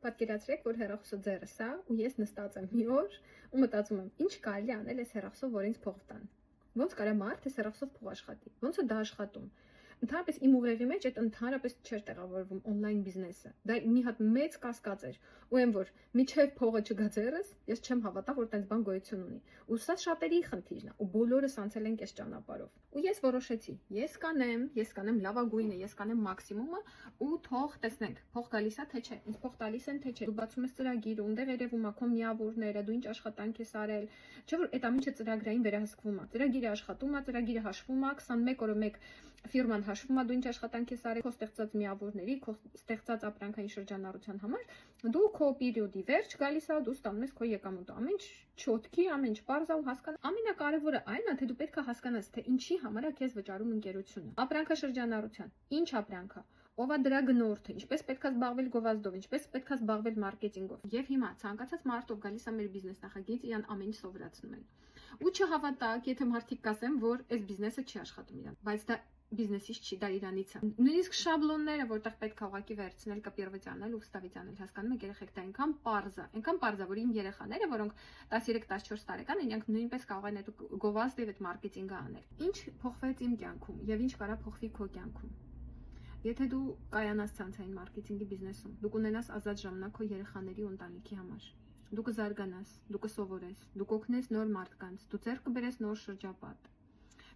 Պատկերացրեք, որ հեռախոսը ձեռս է ու ես նստած եմ մի օր ու մտածում եմ, ինչ կարելի անել այս հեռախոսով, որ ինձ փող տան։ Ոնց կարա մարդ այս հեռախոսով փող աշխատի։ Ոնց է դա աշխատում։ Ընդհանրապես իմ ուղեղի մեջ այդ ընդհանրապես չէր տեղավորվում on-line բիզնեսը։ Դա մի հատ մեծ կասկած էր։ Ու այն որ միջև փողը չգա ձեռս, ես չեմ հավատա, որ տենց բան գոյություն ունի։ Ու սա շատերի խնդիրն է, ու բոլորս անցել ենք այս ճանապարհով։ Ու ես որոշեցի, ես կանեմ լավագույնը, ես կանեմ մաքսիմումը ու թող տեսնենք, փող գալիս է թե չէ, ինձ փող տալիս են թե չէ։ Դու բացում ես ծրագիր, ունդեղ երևում է քո միավորները, դու ինչ աշխատանք ես արել, չէ՞ որ այդ ամենը ծրագրային վերահսկվում է։ Ծրագիրը աշխատում է, ծրագիրը հաշվում է, 21 օրը մեկ ֆիրման հաշվում է, դու ինչ աշխատանք ես արել, քո ստեղծած միավորների, քո ստեղծած ապրանքային շրջանառության համար, դու քո պերիոդի վերջ գալիս է, դու ստանում ես քո եկամուտը։ Ամեն ինչ չոտքի, ամեն ինչ պարզ է ու հասկանա։ Ամենակարևորը այն է, թե դու պետք է հասկանաս, թե ինչի համար է քեզ վճարում ընկերությունը։ Ապրանքաշրջանառության, ինչ ապրանք է, ով է դրա գնորդը, ինչպես պետք է զբաղվել գովազդով, ինչպես պետք է զբաղվել մարքեթինգով։ Եվ հիմա ցանկացած մարդով գալիս է մեր բիզնես նախագիծ, իրան ամեն ինչ սովորացնում են։ Ու չհավատաք, եթե մարդիկ կասեն, որ այս բիզնեսը չի աշխատում իրան, բայց դա բիզնեսից չի, դա իրանից է։ Նույնիսկ շաբլոնները, որտեղ պետք է ուղղակի վերցնել, կապիրվեց անել ու վստահից անել, հասկանում եք, երեխեք դա այնքան պարզ է, որ իմ երեխաները, որոնք 13-14 տարեկան են, իրենք նույնպես կարող են այդ գովազդը եւ այդ մարքեթինգը անել։ Ինչ փոխվեց իմ կյանքում եւ ինչ կարա փոխվի քո կյանքում։ Եթե դու կայանաս ցանցային մարքեթինգի բիզնեսում, դու կունենաս ազատ ժամանակ քո երեխաների ու ընտանիքի համար։ Դու կզարգանաս, դու կսովորես, դու կօգնես նոր մարդկանց, դու ձեռք կբերես նոր շրջապատ։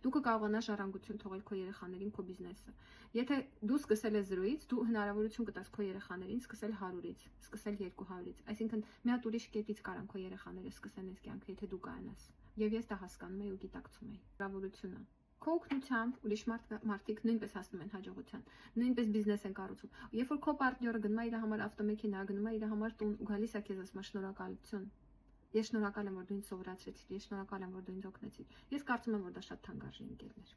Դու կկարողանաս ժառանգություն թողել քո երեխաներին քո բիզնեսը։ Եթե դու սկսել ես 0-ից, դու հնարավորություն կտաս քո երեխաներին սկսել 100-ից, սկսել 200-ից։ Այսինքն մի հատ ուրիշ կետից կարան քո երեխաները սկսեն այս կյանքը, եթե դու կայանաս։ Եվ ես դա հասկանում եի ու գիտակցում էի։ Հնարավորություն է։ Քո օգնությամբ ուրիշ մարդիկ նույնպես հասնում են հաջողության, նույնպես բիզնես են կառուցում։ Երբ որ քո պարտնյորը գնում է իր համար ավտոմեքենա, գնում է իր համար տուն ու գալիս է քեզ ասում շնորհակալություն։ Ես շնորհակալ եմ, որ դու ինձ սովորացրեցիր, ես շնորհակալ եմ, որ դու ինձ օգնեցիր։ Ես կարծում եմ, որ դա շատ թանկարժի ընկերներ։